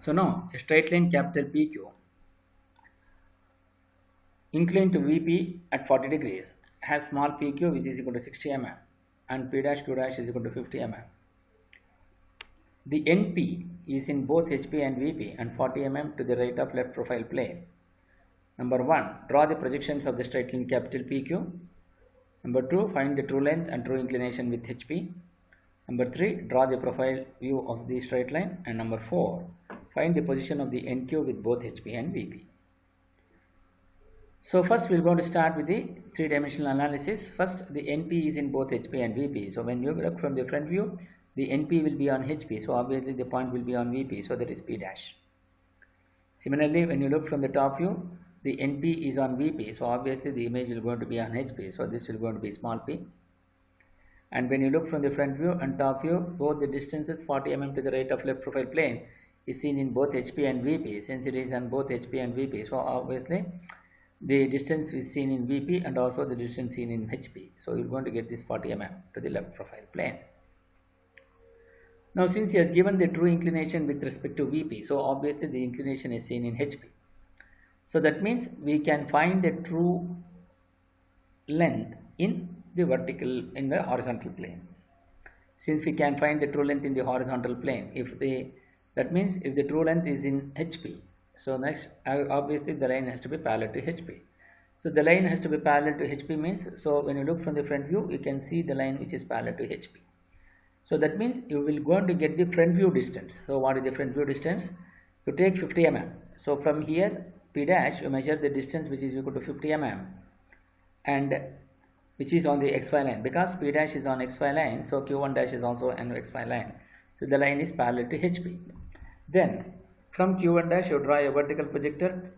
So now a straight line capital PQ inclined to VP at 40 degrees has small PQ which is equal to 60 mm and P dash Q dash is equal to 50 mm. The NP is in both HP and VP and 40 mm to the right of left profile plane. Number 1. Draw the projections of the straight line capital PQ. Number 2. Find the true length and true inclination with HP. Number 3. Draw the profile view of the straight line. And number 4. Find the position of the NQ with both HP and VP. So first we are going to start with the three-dimensional analysis. First, the NP is in both HP and VP. So when you look from the front view, the NP will be on HP. So obviously the point will be on VP. So that is P dash. Similarly, when you look from the top view, the NP is on VP. So obviously the image will going to be on HP. So this will going to be small p. And when you look from the front view and top view, both the distances 40 mm to the right of left profile plane is seen in both HP and VP. Since it is on both HP and VP, so obviously the distance is seen in VP and also the distance seen in HP. So you're going to get this 40 mm to the left profile plane. Now since he has given the true inclination with respect to VP, so obviously the inclination is seen in HP. So that means we can find the true length in the horizontal plane. Since we can find the true length in the horizontal plane, that means if the true length is in HP, so next obviously the line has to be parallel to HP. So the line has to be parallel to HP means, so when you look from the front view, you can see the line which is parallel to HP. So that means you will going to get the front view distance. So what is the front view distance? You take 50 mm. So from here P dash, you measure the distance which is equal to 50 mm and which is on the XY line, because P dash is on XY line, so Q1 dash is also an XY line. So the line is parallel to HP. Then from Q1 dash you draw a vertical projector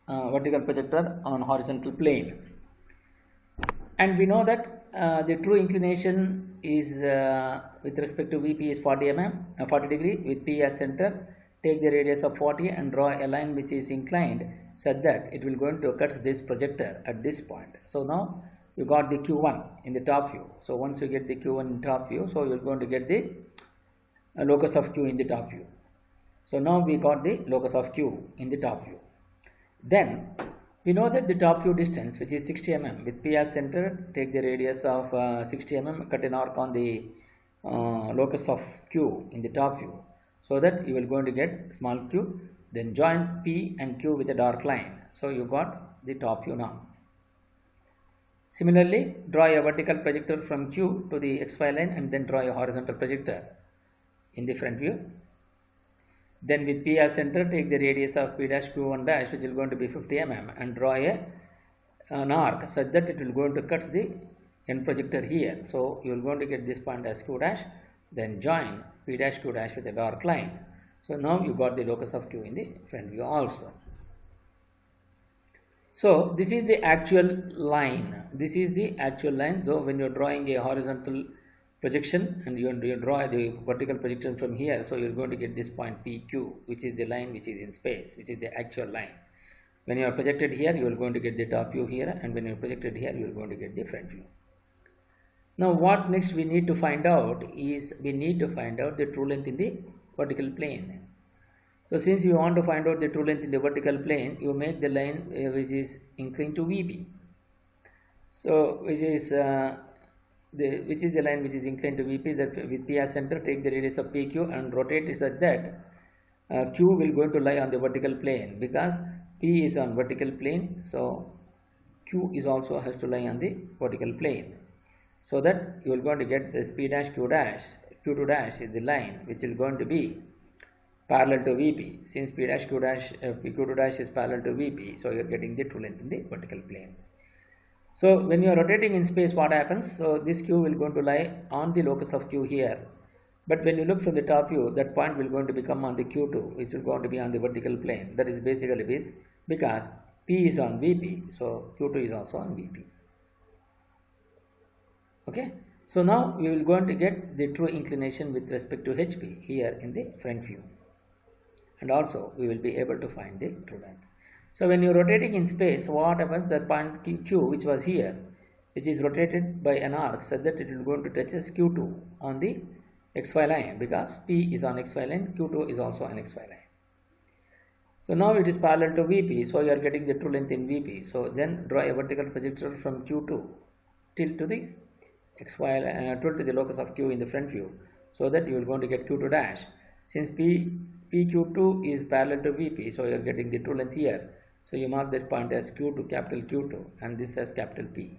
on horizontal plane, and we know that the true inclination is with respect to VP is 40 degree with P as center. Take the radius of 40 and draw a line which is inclined such that it will going to cut this projector at this point. So now you got the Q1 in the top view. So once you get the Q1 in top view, so you're going to get the locus of Q in the top view. So now we got the locus of Q in the top view. Then we know that the top view distance, which is 60 mm with P as center, take the radius of 60 mm, cut an arc on the locus of Q in the top view, so that you will going to get small q, then join P and Q with a dark line. So you got the top view now. Similarly, draw a vertical projector from Q to the XY line and then draw a horizontal projector in the front view. Then with P as center, take the radius of P dash Q1 dash, which is going to be 50 mm, and draw an arc such that it will going to cut the end projector here. So you will going to get this point as Q dash, then join P dash Q dash with a dark line. So now you got the locus of Q in the front view also. So this is the actual line. This is the actual line. Though when you are drawing a horizontal projection and you draw the vertical projection from here, so you are going to get this point PQ, which is the line which is in space, which is the actual line. When you are projected here, you are going to get the top view here, and when you are projected here, you are going to get the front view. Now what next we need to find out is, we need to find out the true length in the vertical plane. So since you want to find out the true length in the vertical plane, you make the line which is inclined to VP. So which is the line which is inclined to VP, that with P as center, take the radius of PQ and rotate it such that Q will going to lie on the vertical plane, because P is on vertical plane, so Q is also has to lie on the vertical plane, so that you will going to get this P dash Q dash. Q2 dash is the line which is going to be parallel to VP. Since P dash Q dash Q2 dash is parallel to VP, so you are getting the true length in the vertical plane. So when you are rotating in space, what happens? So this Q will going to lie on the locus of Q here, but when you look from the top view, that point will going to become on the Q2, which will going to be on the vertical plane. That is basically this, because P is on VP, so Q2 is also on VP. Okay, so now we will going to get the true inclination with respect to HP here in the front view, and also we will be able to find the true length. So when you are rotating in space, what happens? That point Q, which was here, which is rotated by an arc, so that it will going to touch as Q2 on the XY line, because P is on XY line, Q2 is also on XY line. So now it is parallel to VP, so you are getting the true length in VP. So then draw a vertical projector from Q2 till to this XY line, till to the locus of Q in the front view, so that you are going to get Q2 dash. Since PQ2 is parallel to VP, so you are getting the true length here. So you mark that point as Q2, capital Q2, and this as capital P.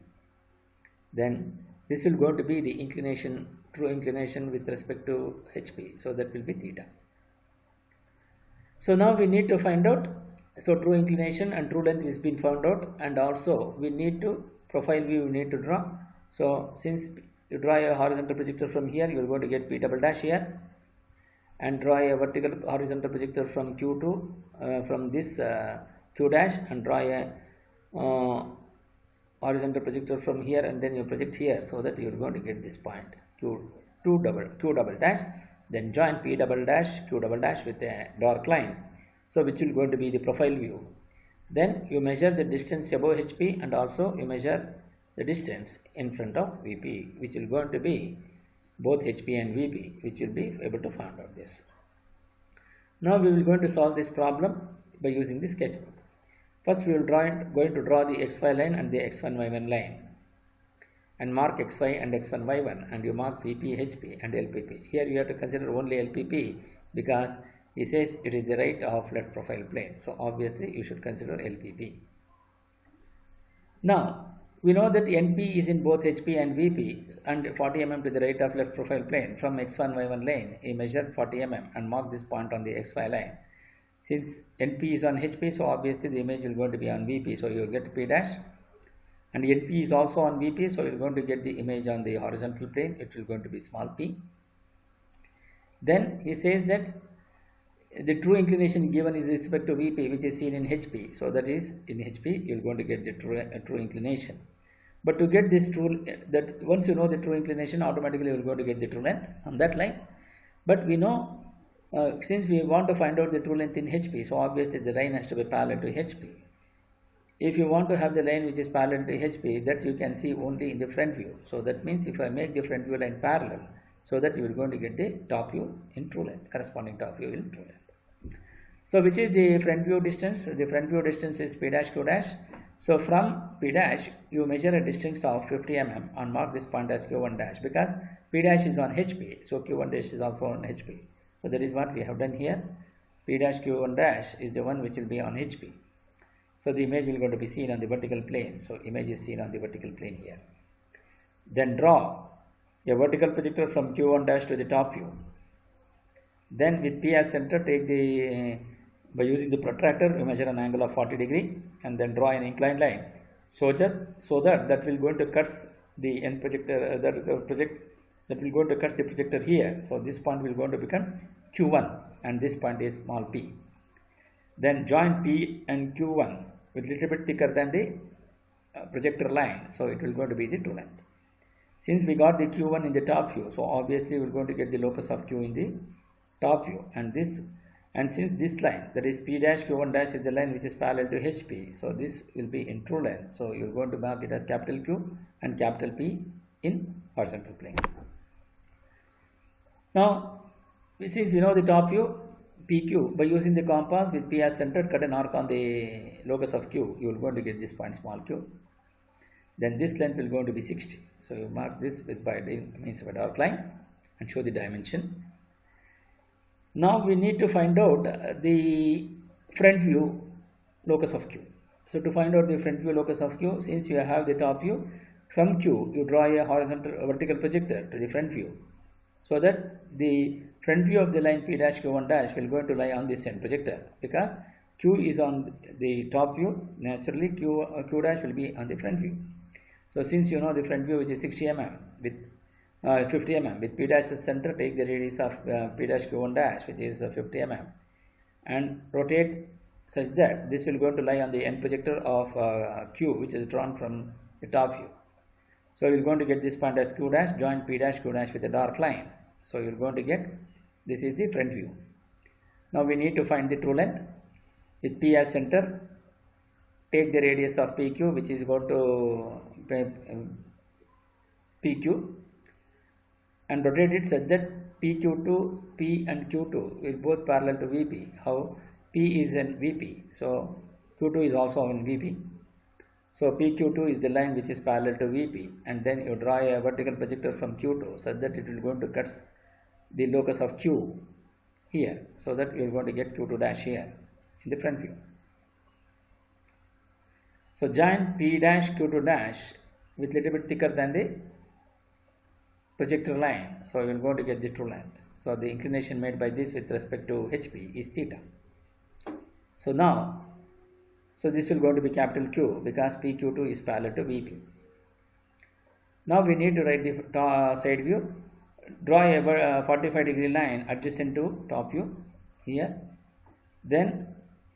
Then this will going to be the inclination, true inclination with respect to HP, so that will be theta. So now we need to find out, so true inclination and true length is been found out, and also we need to profile view we need to draw. So since you draw a horizontal projector from here, you are going to get P double dash here, and draw a vertical horizontal projector from Q2 from this Q dash, and draw a horizontal projector from here, and then you project here, so that you are going to get this point Q double dash. Then join P double dash Q double dash with a dark line, so which will going to be the profile view. Then you measure the distance above HP, and also you measure the distance in front of VP, which will going to be both HP and VP, which will be able to find out this. Now we will going to solve this problem by using the sketchbook. First we will going to draw the XY line and the X1 Y1 line, and mark XY and X1 Y1, and you mark VP, HP and LPP. Here you have to consider only LPP, because he says it is the right of left profile plane, so obviously you should consider LPP. Now we know that NP is in both HP and VP, and 40 mm to the right of left profile plane. From X1 Y1 line he measured 40 mm and mark this point on the XY line. Since NP is on HP, so obviously the image will going to be on VP, so you will get P dash, and NP is also on VP, so you are going to get the image on the horizontal plane, it will going to be small p. Then he says that the true inclination given is with respect to VP, which is seen in HP, so that is in HP you are going to get the true inclination. But to get this true, that once you know the true inclination, automatically you are going to get the true length on that line. But we know since we want to find out the true length in HP, so obviously the line has to be parallel to HP. If you want to have the line which is parallel to HP, that you can see only in the front view. So that means if I make the front view line parallel, so that you are going to get the top view in true length, corresponding top view in true length. So which is the front view distance? The front view distance is P dash Q dash. So from P dash you measure a distance of 50 mm and mark this point as Q1 dash, because P dash is on HP, so Q1 dash is also on HP. So that is what we have done here. P dash Q1 dash is the one which will be on HP. So the image will going to be seen on the vertical plane. So image is seen on the vertical plane here. Then draw a vertical projector from Q1 dash to the top view. Then with P as center, take the by using the protractor, you measure an angle of 40 degree, and then draw an inclined line, so that will going to cut the end projector that will going to cut the projector here. So this point will going to become Q1, and this point is small p. Then join P and Q1 with little bit thicker than the projector line, so it will going to be the true length. Since we got the Q1 in the top view, so obviously we are going to get the locus of Q in the top view, and since this line, that is P dash Q1 dash, is the line which is parallel to HP, so this will be in true length. So you are going to mark it as capital Q and capital P in horizontal plane. Now since we know the top view PQ, by using the compass with P as center, cut an arc on the locus of Q, you will going to get this point small q. Then this length will going to be 60. So you mark this with by dark line and show the dimension. Now we need to find out the front view locus of Q. So to find out the front view locus of Q, since you have the top view, from Q you draw a vertical projector to the front view, so that the front view of the line P dash Q1 dash will going to lie on this end projector, because Q is on the top view, naturally Q dash will be on the front view. So since you know the front view which is 60 mm with 50 mm with P dash as center, take the radius of P dash Q1 dash, which is 50 mm, and rotate such that this will going to lie on the end projector of Q, which is drawn from the top view. So you are going to get this point as Q dash, join P dash Q dash with a dark line. So you are going to get, this is the front view. Now we need to find the true length. With P as center, take the radius of PQ, which is equal to PQ, and rotate it such that PQ2, P and Q2 will both parallel to VP. How? P is in VP, so Q2 is also in VP. So PQ2 is the line which is parallel to VP, and then you draw a vertical projector from Q2 so that it will going to cut the locus of Q here, so that you are going to get Q2 dash here in the front view. So join P dash Q2 dash with little bit thicker than the projector line, so you are going to get the true length. So the inclination made by this with respect to HP is theta. So now, so this will going to be capital Q because PQ2 is parallel to VP. Now we need to write the side view. Draw a 45 degree line adjacent to top view here. Then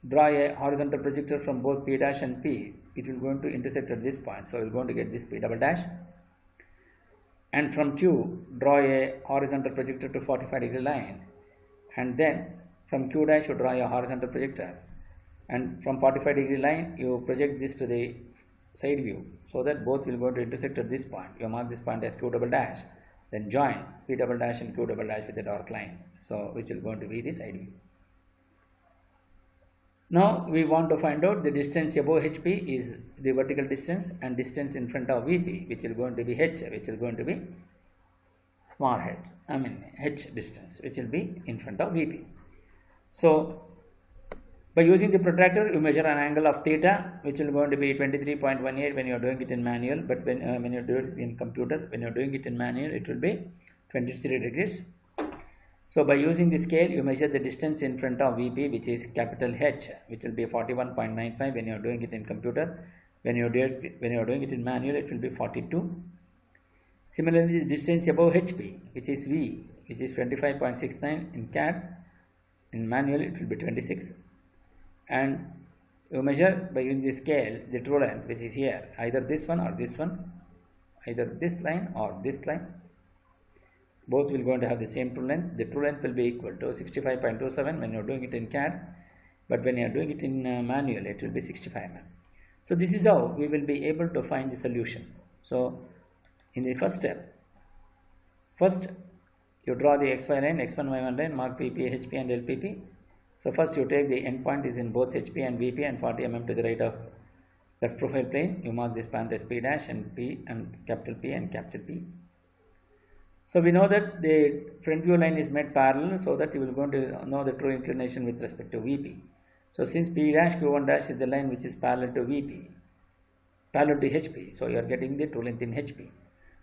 draw a horizontal projector from both P dash and P. It will going to intersect at this point, so we are going to get this P double dash. And from Q, draw a horizontal projector to 45 degree line, and then from Q dash you draw a horizontal projector, and from 45 degree line you project this to the side view, so that both will go to intersect at this point. You mark this point as Q double dash, then join P double dash and Q double dash with a dark line, so which will going to be the side view. Now we want to find out the distance above HP is the vertical distance, and distance in front of VP, which will going to be H, which will going to be small H distance, which will be in front of VP. So by using the protractor, you measure an angle of theta, which will going to be 23.18 when you are doing it in manual, but when you do it in computer, when you are doing it in manual, it will be 23 degrees. So by using the scale, you measure the distance in front of VP, which is capital H, which will be 41.95 when you are doing it in computer. When you are doing it in manual, it will be 42. Similarly, the distance above HP, which is V, which is 25.69 in CAD. In manual, it will be 26. And you measure by using the scale the true length, which is here, either this one or this one, either this line or this line. Both will going to have the same true length. The true length will be equal to 65.27 when you are doing it in CAD, but when you are doing it in manual, it will be 65 mm. So this is how we will be able to find the solution. So in the first step, first you draw the XY line, X1, Y1 line, mark PP, HP and LPP. So first you take the endpoint is in both HP and VP and 40 mm to the right of left profile plane. You mark this point as P dash and P and capital P and capital P. So we know that the front view line is made parallel, so that you will going to know the true inclination with respect to VP. So since P dash Q1 dash is the line which is parallel to VP, parallel to HP, so you are getting the true length in HP.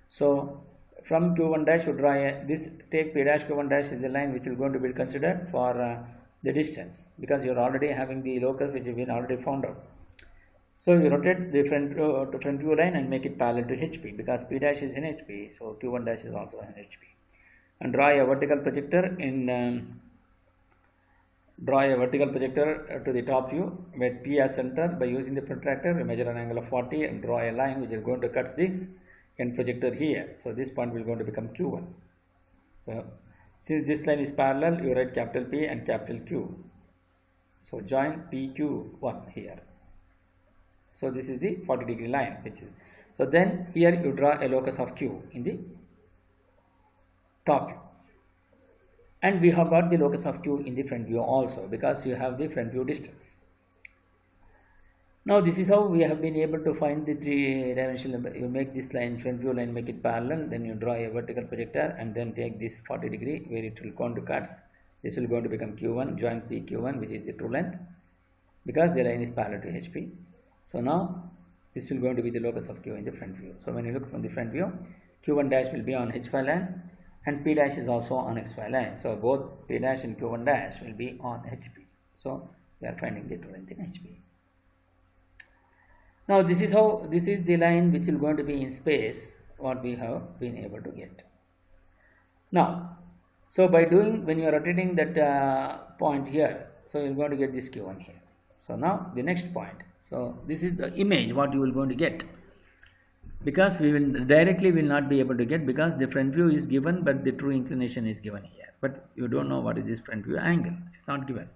So from Q1 dash you draw take P dash Q1 dash is the line which will going to be considered for the distance, because you are already having the locus which has been already found out. So you rotate the front view line and make it parallel to HP, because P dash is in HP, so Q1 dash is also in HP. And draw a vertical projector to the top view with P as center. By using the protractor, we measure an angle of 40 and draw a line which is going to cut this end projector here. So this point will going to become Q1. So since this line is parallel, you write capital P and capital Q. So join PQ1 here. So this is the 40 degree line, which is, so then here you draw a locus of Q in the top view, and we have got the locus of Q in the front view also, because you have the front view distance. Now this is how we have been able to find the three dimensional. You make this line, front view line, make it parallel, then you draw a vertical projector and then take this 40 degree where it will go to cuts. This will going to become Q1, join PQ1, which is the true length, because the line is parallel to HP. So now this will going to be the locus of Q in the front view. So when you look from the front view, Q1 dash will be on HY line and P dash is also on XY line. So both P dash and Q1 dash will be on HP. So we are finding the true length in HP. Now this is the line which will going to be in space, what we have been able to get. Now, so by doing, when you are rotating that point here, so you are going to get this Q1 here. So now the next point. So this is the image what you will going to get, because we will directly will not be able to get, because the front view is given but the true inclination is given here, but you don't know what is this front view angle, it's not given.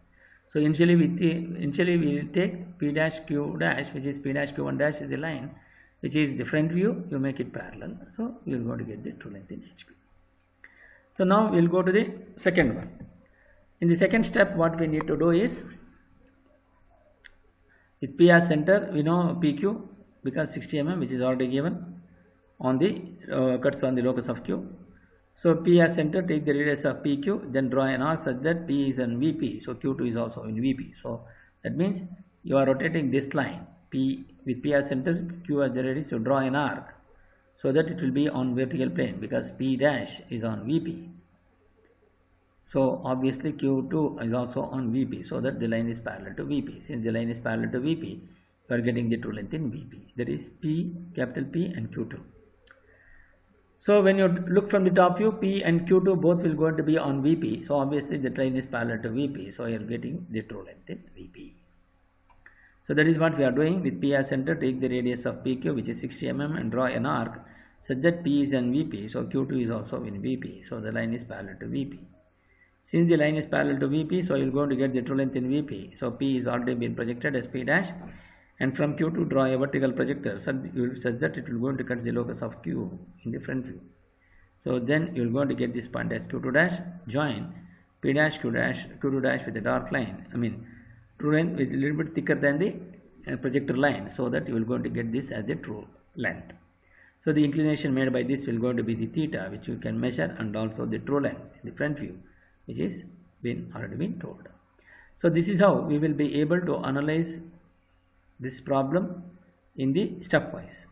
So initially we will take P dash Q dash, which is P dash Q1 dash is the line which is the front view, you make it parallel, so you are going to get the true length in HP. So now we'll go to the second one. In the second step, what we need to do is, with P as center, we know PQ because 60 mm, which is already given on the cuts on the locus of Q. So P as center, take the radius of PQ, then draw an arc such that P is in VP, so Q2 is also in VP. So that means you are rotating this line P with P as center, Q as the radius, so draw an arc so that it will be on vertical plane because P dash is on VP. So obviously Q2 is also on VP, so that the line is parallel to VP. Since the line is parallel to VP, you are getting the true length in VP. That is P, capital P and Q2. So when you look from the top view, P and Q2 both will going to be on VP. So obviously the line is parallel to VP. So you are getting the true length in VP. So that is what we are doing. With P as center, take the radius of PQ, which is 60 mm, and draw an arc such that P is in VP. So Q2 is also in VP. So the line is parallel to VP. Since the line is parallel to VP, so you are going to get the true length in VP. So P is already been projected as P dash, and from Q2 draw a vertical projector such that it will going to cut the locus of Q in the front view. So then you are going to get this point as Q2 dash, join P dash Q2 dash with a dark line. I mean true length is a little bit thicker than the projector line, so that you will going to get this as the true length. So the inclination made by this will going to be the theta, which you can measure, and also the true length in the front view, which is already been told. So this is how we will be able to analyze this problem in the stepwise.